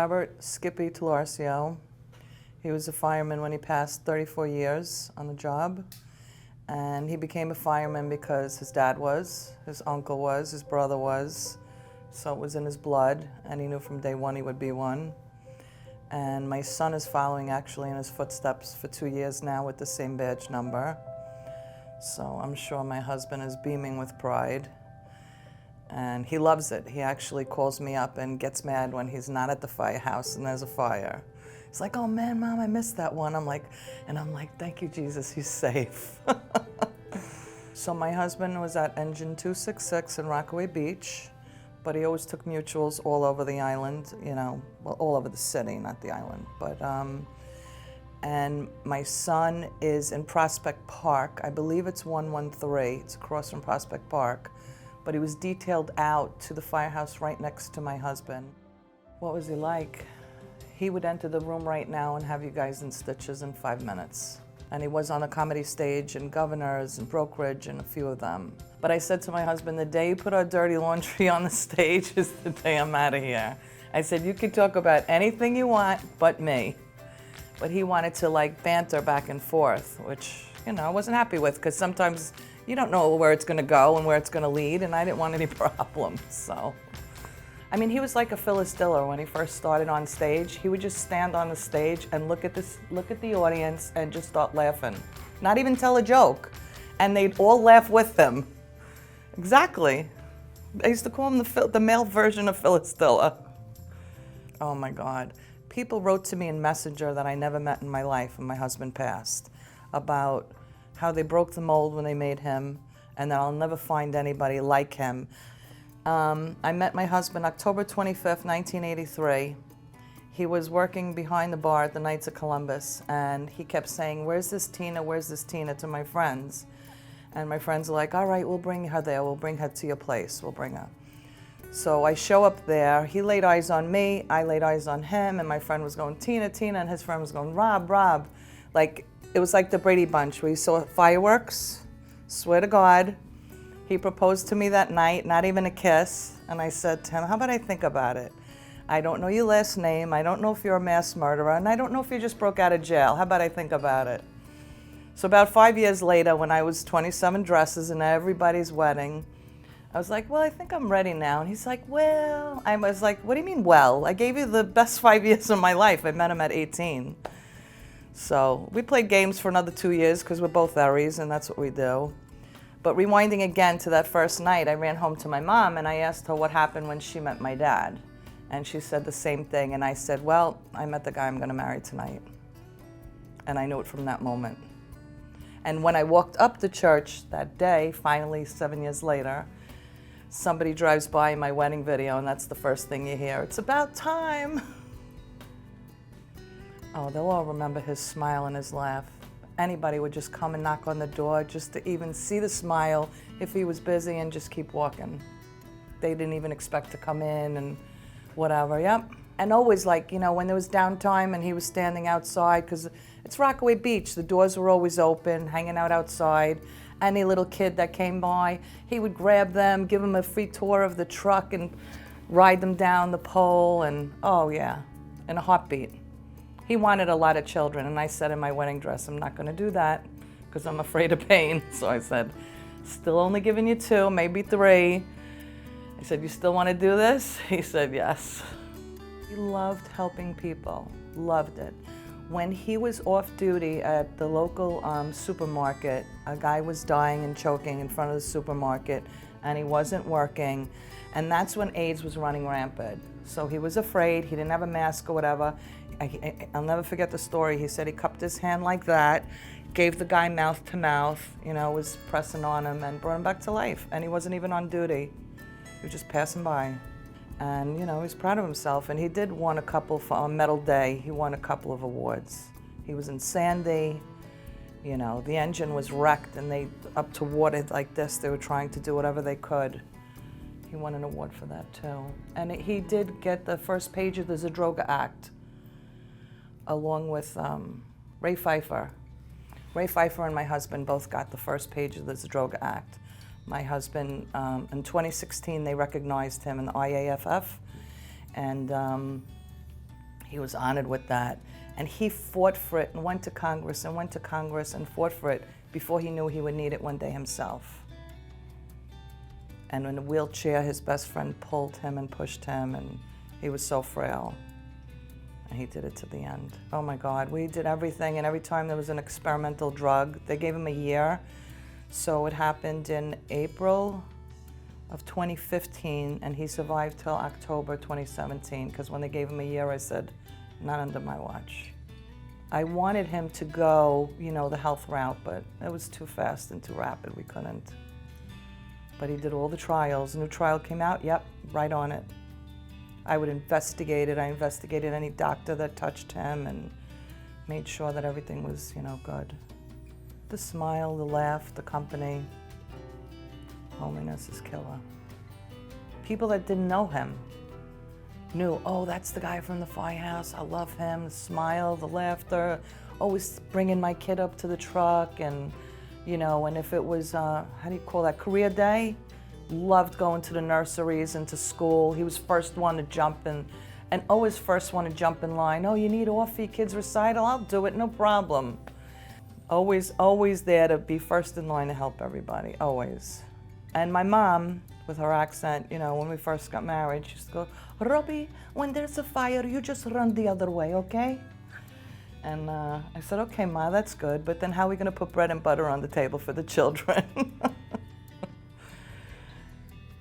Robert Skippy Tilearcio. He was a fireman when he passed 34 years on the job. And he became a fireman because his dad was, his uncle was, his brother was. So it was in his blood, and he knew from day one he would be one. And my son is following actually in his footsteps for 2 years now with the same badge number. So I'm sure my husband is beaming with pride. And he loves it. He actually calls me up and gets mad when he's not at the firehouse and there's a fire. He's like, oh man, Mom, I missed that one. I'm like, thank you, Jesus, he's safe. So my husband was at Engine 266 in Rockaway Beach, but he always took mutuals all over the island, you know, well, all over the city, not the island. But, and my son is in Prospect Park. I believe it's 113. It's across from Prospect Park. But he was detailed out to the firehouse right next to my husband. What was he like? He would enter the room right now and have you guys in stitches in 5 minutes. And he was on a comedy stage and Governors and Brokerage and a few of them. But I said to my husband, the day you put our dirty laundry on the stage is the day I'm out of here. I said, you can talk about anything you want but me. But he wanted to like banter back and forth, which, you know, I wasn't happy with, because sometimes you don't know where it's going to go and where it's going to lead, and I didn't want any problems. So, I mean, he was like a Phyllis Diller when he first started on stage. He would just stand on the stage and look at the audience and just start laughing, not even tell a joke, and they'd all laugh with him. Exactly. I used to call him the male version of Phyllis Diller. Oh my God. People wrote to me in Messenger that I never met in my life when my husband passed about how they broke the mold when they made him, and that I'll never find anybody like him. I met my husband October 25th, 1983. He was working behind the bar at the Knights of Columbus, and he kept saying, where's this Tina, to my friends. And my friends are like, all right, we'll bring her there, we'll bring her to your place, we'll bring her. So I show up there, he laid eyes on me, I laid eyes on him, and my friend was going, Tina, Tina, and his friend was going, Rob. Like, it was like the Brady Bunch, where you saw fireworks, swear to God. He proposed to me that night, not even a kiss, and I said to him, how about I think about it? I don't know your last name, I don't know if you're a mass murderer, and I don't know if you just broke out of jail. How about I think about it? So about 5 years later, when I was 27 dresses in everybody's wedding, I was like, well, I think I'm ready now. And he's like, well, I was like, what do you mean, well? I gave you the best 5 years of my life. I met him at 18. So we played games for another 2 years because we're both Aries, and that's what we do. But rewinding again to that first night, I ran home to my mom and I asked her what happened when she met my dad. And she said the same thing. And I said, well, I met the guy I'm going to marry tonight. And I knew it from that moment. And when I walked up to church that day, finally 7 years later, somebody drives by my wedding video, and that's the first thing you hear. It's about time. Oh, they'll all remember his smile and his laugh. Anybody would just come and knock on the door just to even see the smile if he was busy, and just keep walking. They didn't even expect to come in and whatever, yep. And always, like, you know, when there was downtime and he was standing outside, because it's Rockaway Beach, the doors were always open, hanging out outside. Any little kid that came by, he would grab them, give them a free tour of the truck and ride them down the pole, and oh yeah, in a heartbeat. He wanted a lot of children, and I said in my wedding dress, I'm not gonna do that because I'm afraid of pain. So I said, still only giving you 2, maybe 3. I said, you still wanna do this? He said, yes. He loved helping people, loved it. When he was off duty at the local supermarket, a guy was dying and choking in front of the supermarket, and he wasn't working, and that's when AIDS was running rampant. So he was afraid, he didn't have a mask or whatever. I'll never forget the story. He said he cupped his hand like that, gave the guy mouth to mouth, you know, was pressing on him, and brought him back to life. And he wasn't even on duty. He was just passing by. And, you know, he was proud of himself. And he did won a couple, on Medal Day, he won a couple of awards. He was in Sandy, you know, the engine was wrecked, and they, up to water like this, they were trying to do whatever they could. He won an award for that too. And he did get the first page of the Zadroga Act, along with Ray Pfeiffer. Ray Pfeiffer and my husband both got the first page of the Zadroga Act. My husband, in 2016, they recognized him in the IAFF, and He was honored with that. And he fought for it and went to Congress and went to Congress and fought for it before he knew he would need it one day himself. And in a wheelchair, his best friend pulled him and pushed him, and he was so frail. And he did it to the end. Oh my God, we did everything, and every time there was an experimental drug, they gave him a year. So it happened in April of 2015, and he survived till October 2017, because when they gave him a year, I said, not under my watch. I wanted him to go, you know, the health route, but it was too fast and too rapid, we couldn't. But he did all the trials. A new trial came out, yep, right on it. I would investigate it. I investigated any doctor that touched him and made sure that everything was, you know, good. The smile, the laugh, the company. Loneliness is killer. People that didn't know him knew, oh, that's the guy from the firehouse. I love him. The smile, the laughter. Always bringing my kid up to the truck, and, you know, and if it was, how do you call that, career day? Loved going to the nurseries and to school. He was first one to jump in, and always first one to jump in line. Oh, you need off for your kid's recital? I'll do it, no problem. Always there to be first in line to help everybody, always. And my mom, with her accent, you know, when we first got married, she used to go, Robbie, when there's a fire, you just run the other way, okay? And I said, okay, Ma, that's good, but then how are we gonna put bread and butter on the table for the children?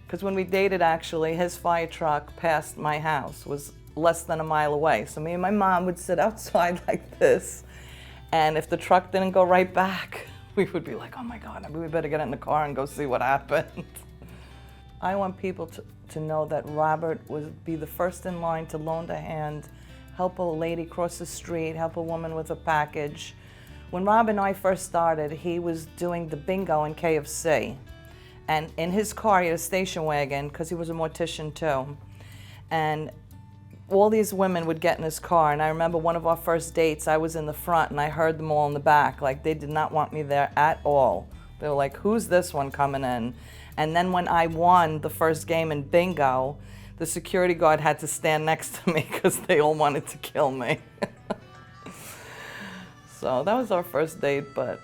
Because when we dated, actually, his fire truck past my house was less than a mile away. So me and my mom would sit outside like this, and if the truck didn't go right back, we would be like, oh my God, we better get in the car and go see what happened. I want people to know that Robert would be the first in line to loan a hand, help a lady cross the street, help a woman with a package. When Rob and I first started, he was doing the bingo in KFC. And in his car, he had a station wagon, because he was a mortician too. And all these women would get in his car, and I remember one of our first dates, I was in the front and I heard them all in the back. Like, they did not want me there at all. They were like, who's this one coming in? And then when I won the first game in bingo, the security guard had to stand next to me because they all wanted to kill me. So that was our first date, but,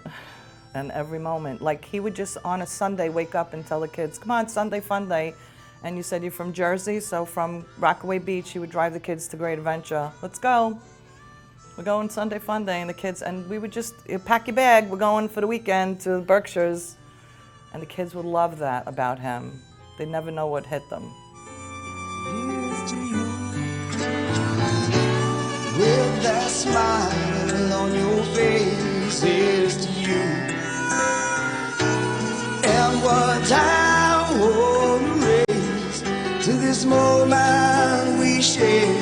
and every moment, like he would just on a Sunday wake up and tell the kids, come on, Sunday fun day. And you said you're from Jersey, so from Rockaway Beach, he would drive the kids to Great Adventure. Let's go. We're going Sunday fun day, and the kids, and we would just, pack your bag, we're going for the weekend to the Berkshires. And the kids would love that about him. They never know what hit them. Here's to you, with that smile on your face. Here's to you, and what I want to raise to this moment we share.